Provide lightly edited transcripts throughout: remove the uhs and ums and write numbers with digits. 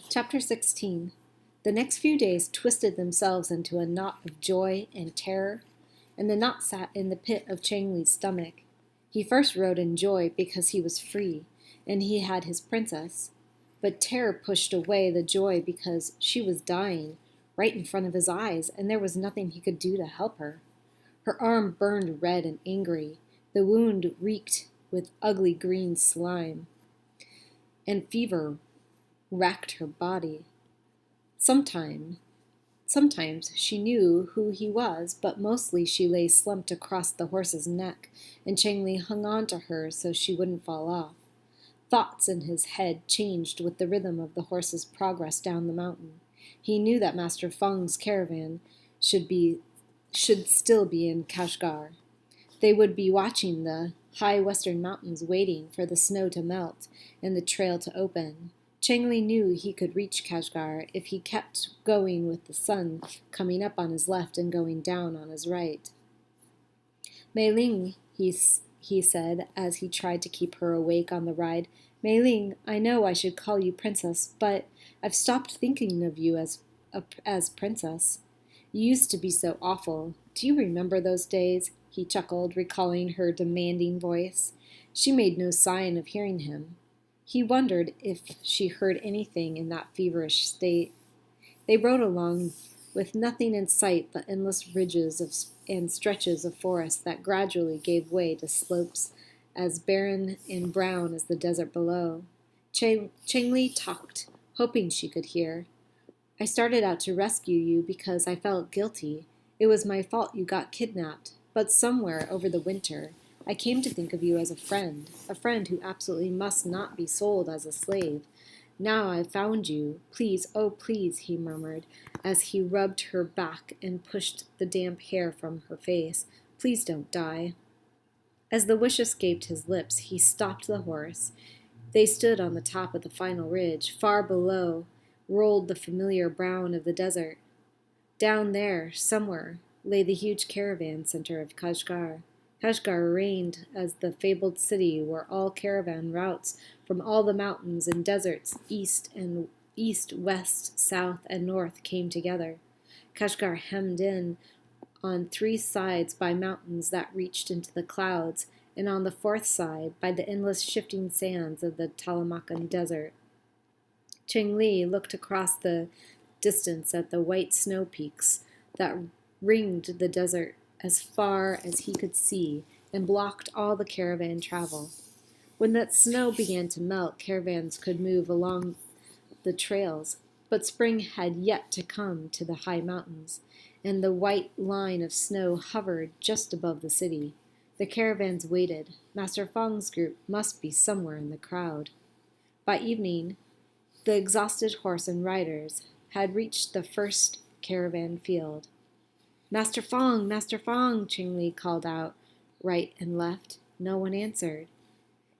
Chapter 16. The next few days twisted themselves into a knot of joy and terror, and the knot sat in the pit of Chengli's stomach. He first rode in joy because he was free, and he had his princess. But terror pushed away the joy because she was dying, right in front of his eyes, and there was nothing he could do to help her. Her arm burned red and angry. The wound reeked with ugly green slime, and fever racked her body. Sometimes she knew who he was, but mostly she lay slumped across the horse's neck, and Chengli hung on to her so she wouldn't fall off. Thoughts in his head changed with the rhythm of the horse's progress down the mountain. He knew that Master Feng's caravan should still be in Kashgar. They would be watching the high western mountains, waiting for the snow to melt and the trail to open. Chengli knew he could reach Kashgar if he kept going with the sun coming up on his left and going down on his right. Mei Ling, he said as he tried to keep her awake on the ride. Mei Ling, I know I should call you princess, but I've stopped thinking of you as princess. You used to be so awful. Do you remember those days? He chuckled, recalling her demanding voice. She made no sign of hearing him. He wondered if she heard anything in that feverish state. They rode along with nothing in sight but endless ridges and stretches of forest that gradually gave way to slopes as barren and brown as the desert below. Chengli talked, hoping she could hear. I started out to rescue you because I felt guilty. It was my fault you got kidnapped, but somewhere over the winter, I came to think of you as a friend who absolutely must not be sold as a slave. Now I've found you. Please, oh please, he murmured, as he rubbed her back and pushed the damp hair from her face. Please don't die. As the wish escaped his lips, he stopped the horse. They stood on the top of the final ridge. Far below rolled the familiar brown of the desert. Down there, somewhere, lay the huge caravan center of Kashgar. Kashgar reigned as the fabled city where all caravan routes from all the mountains and deserts, east, west, south, and north came together. Kashgar hemmed in on 3 sides by mountains that reached into the clouds, and on the 4th side by the endless shifting sands of the Talamacan desert. Chengli looked across the distance at the white snow peaks that ringed the desert as far as he could see and blocked all the caravan travel. When that snow began to melt, caravans could move along the trails, but spring had yet to come to the high mountains, and the white line of snow hovered just above the city. The caravans waited. Master Feng's group must be somewhere in the crowd. By evening, the exhausted horse and riders had reached the first caravan field. Master Feng, Chengli called out, right and left. No one answered.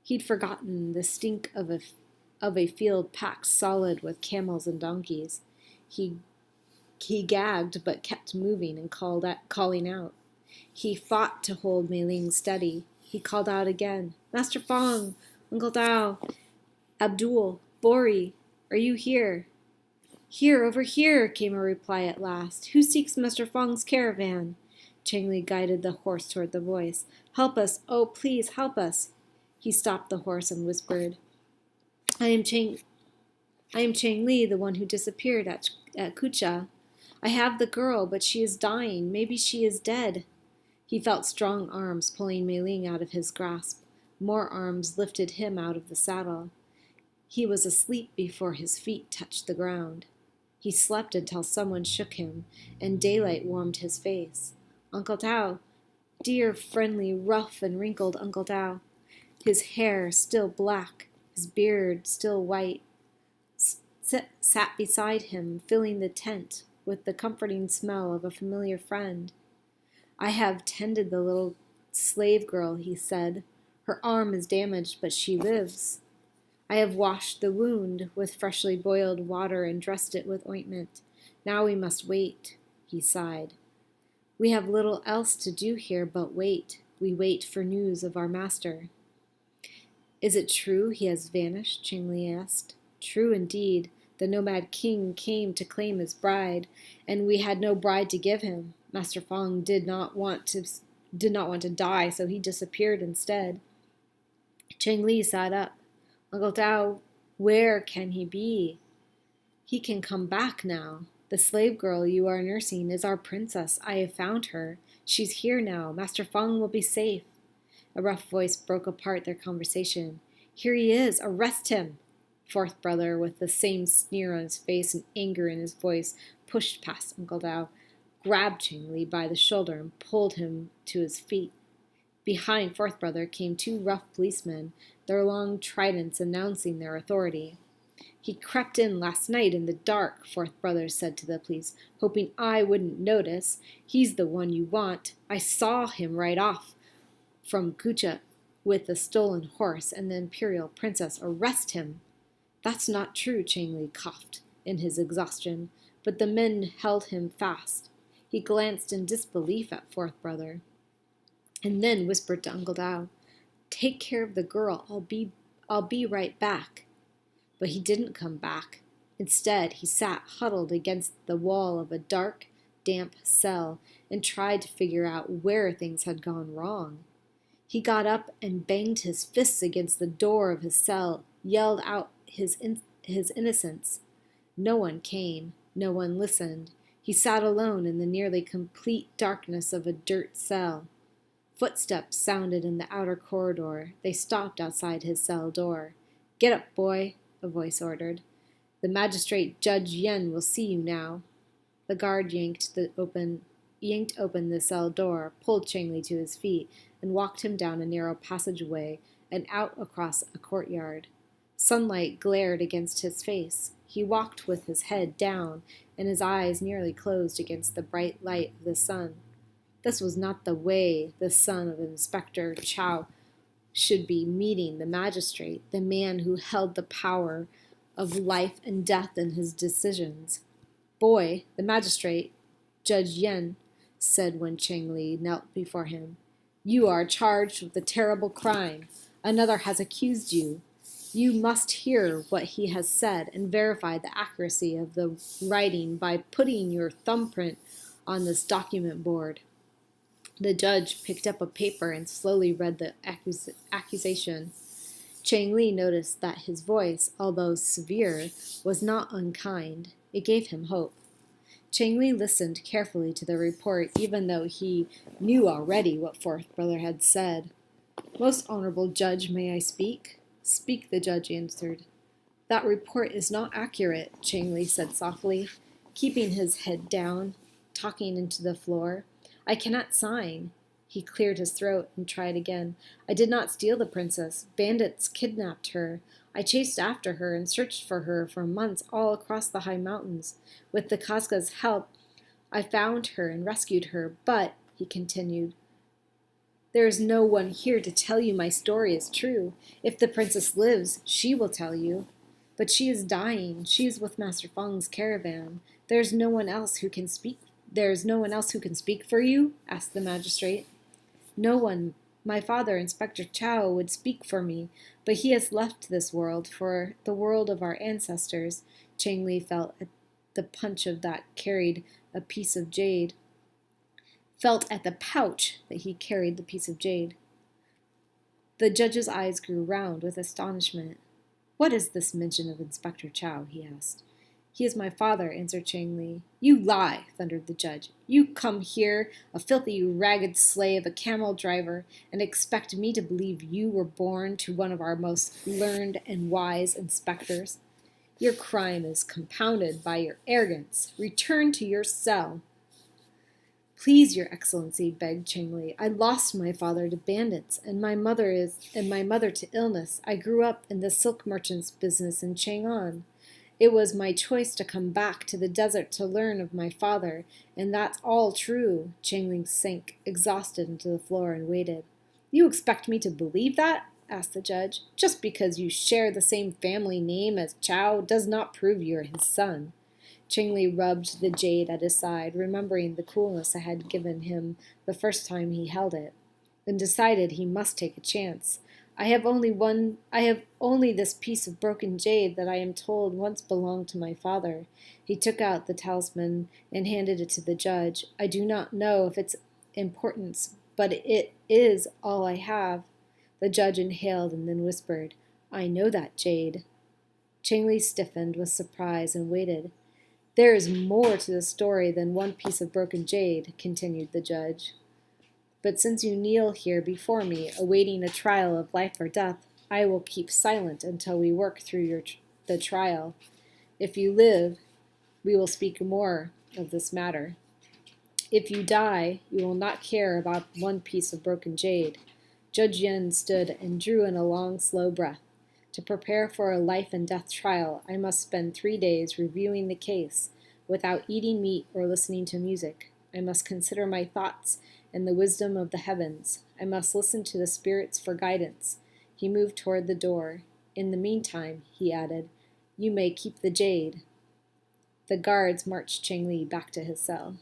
He'd forgotten the stink of a field packed solid with camels and donkeys. He gagged but kept moving and calling out. He fought to hold Mei Ling steady. He called out again, Master Feng, Uncle Dao, Abdul, Bori, are you here? Here, over here, came a reply at last. Who seeks Master Feng's caravan? Chengli guided the horse toward the voice. Help us, oh please, help us. He stopped the horse and whispered, I am Chengli, the one who disappeared at Kucha. I have the girl, but she is dying. Maybe she is dead. He felt strong arms pulling Mei Ling out of his grasp. More arms lifted him out of the saddle. He was asleep before his feet touched the ground. He slept until someone shook him, and daylight warmed his face. Uncle Tao, dear, friendly, rough, and wrinkled Uncle Tao, his hair still black, his beard still white, sat beside him, filling the tent with the comforting smell of a familiar friend. I have tended the little slave girl, he said. Her arm is damaged, but she lives. I have washed the wound with freshly boiled water and dressed it with ointment. Now we must wait, he sighed. We have little else to do here but wait. We wait for news of our master. Is it true he has vanished? Chengli asked. True indeed. The nomad king came to claim his bride, and we had no bride to give him. Master Fong did not want to die, so he disappeared instead. Chengli sat up. Uncle Tao, where can he be? He can come back now. The slave girl you are nursing is our princess. I have found her. She's here now. Master Feng will be safe. A rough voice broke apart their conversation. Here he is. Arrest him. Fourth brother, with the same sneer on his face and anger in his voice, pushed past Uncle Tao, grabbed Chengli by the shoulder and pulled him to his feet. Behind fourth brother came two rough policemen, their long tridents announcing their authority. He crept in last night in the dark, fourth brother said to the police, hoping I wouldn't notice. He's the one you want. I saw him right off from Kucha with the stolen horse and the imperial princess. Arrest him. That's not true, Chengli coughed in his exhaustion, but the men held him fast. He glanced in disbelief at fourth brother, and then whispered to Uncle Tao, take care of the girl. I'll be right back. But he didn't come back. Instead, he sat huddled against the wall of a dark, damp cell and tried to figure out where things had gone wrong. He got up and banged his fists against the door of his cell, yelled out his innocence. No one came. No one listened. He sat alone in the nearly complete darkness of a dirt cell. Footsteps sounded in the outer corridor. They stopped outside his cell door. Get up, boy, a voice ordered. The magistrate Judge Yen will see you now. The guard yanked open the cell door, pulled Chengli to his feet, and walked him down a narrow passageway and out across a courtyard. Sunlight glared against his face. He walked with his head down and his eyes nearly closed against the bright light of the sun. This was not the way the son of Inspector Chow should be meeting the magistrate, the man who held the power of life and death in his decisions. Boy, the magistrate, Judge Yen, said when Chengli knelt before him, you are charged with a terrible crime. Another has accused you. You must hear what he has said and verify the accuracy of the writing by putting your thumbprint on this document board. The judge picked up a paper and slowly read the accusation. Chengli noticed that his voice, although severe, was not unkind. It gave him hope. Chengli listened carefully to the report, even though he knew already what fourth brother had said. Most honorable judge, may I speak? Speak, the judge answered. That report is not accurate, Chengli said softly, keeping his head down, talking into the floor. I cannot sign. He cleared his throat and tried again. I did not steal the princess. Bandits kidnapped her. I chased after her and searched for her for months all across the high mountains. With the Kazka's help, I found her and rescued her. But, he continued, there is no one here to tell you my story is true. If the princess lives, she will tell you. But she is dying. She is with Master Feng's caravan. There is no one else who can speak for you? Asked the magistrate. No one. My father, Inspector Chow, would speak for me, but he has left this world for the world of our ancestors. Chengli felt at the punch of that carried a piece of jade. Felt at the pouch that he carried the piece of jade. The judge's eyes grew round with astonishment. What is this mention of Inspector Chow? He asked. He is my father, answered Chengli. You lie, thundered the judge. You come here, a filthy, ragged slave, a camel driver, and expect me to believe you were born to one of our most learned and wise inspectors. Your crime is compounded by your arrogance. Return to your cell. Please, Your Excellency, begged Chengli. I lost my father to bandits, and my mother to illness. I grew up in the silk merchant's business in Chang'an. It was my choice to come back to the desert to learn of my father, and that's all true. Chengli sank exhausted into the floor and waited. You expect me to believe that? Asked the judge. Just because you share the same family name as Chow does not prove you're his son. Chengli rubbed the jade at his side, remembering the coolness it had given him the first time he held it, and decided he must take a chance. I have only this piece of broken jade that I am told once belonged to my father. He took out the talisman and handed it to the judge. I do not know of its importance, but it is all I have. The judge inhaled and then whispered, I know that jade. Chengli stiffened with surprise and waited. There is more to the story than one piece of broken jade, continued the judge. But since you kneel here before me, awaiting a trial of life or death, I will keep silent until we work through the trial. If you live, we will speak more of this matter. If you die, you will not care about one piece of broken jade. Judge Yen stood and drew in a long, slow breath. To prepare for a life and death trial, I must spend 3 days reviewing the case without eating meat or listening to music. I must consider my thoughts and the wisdom of the heavens. I must listen to the spirits for guidance. He moved toward the door. In the meantime, he added, you may keep the jade. The guards marched Chengli back to his cell.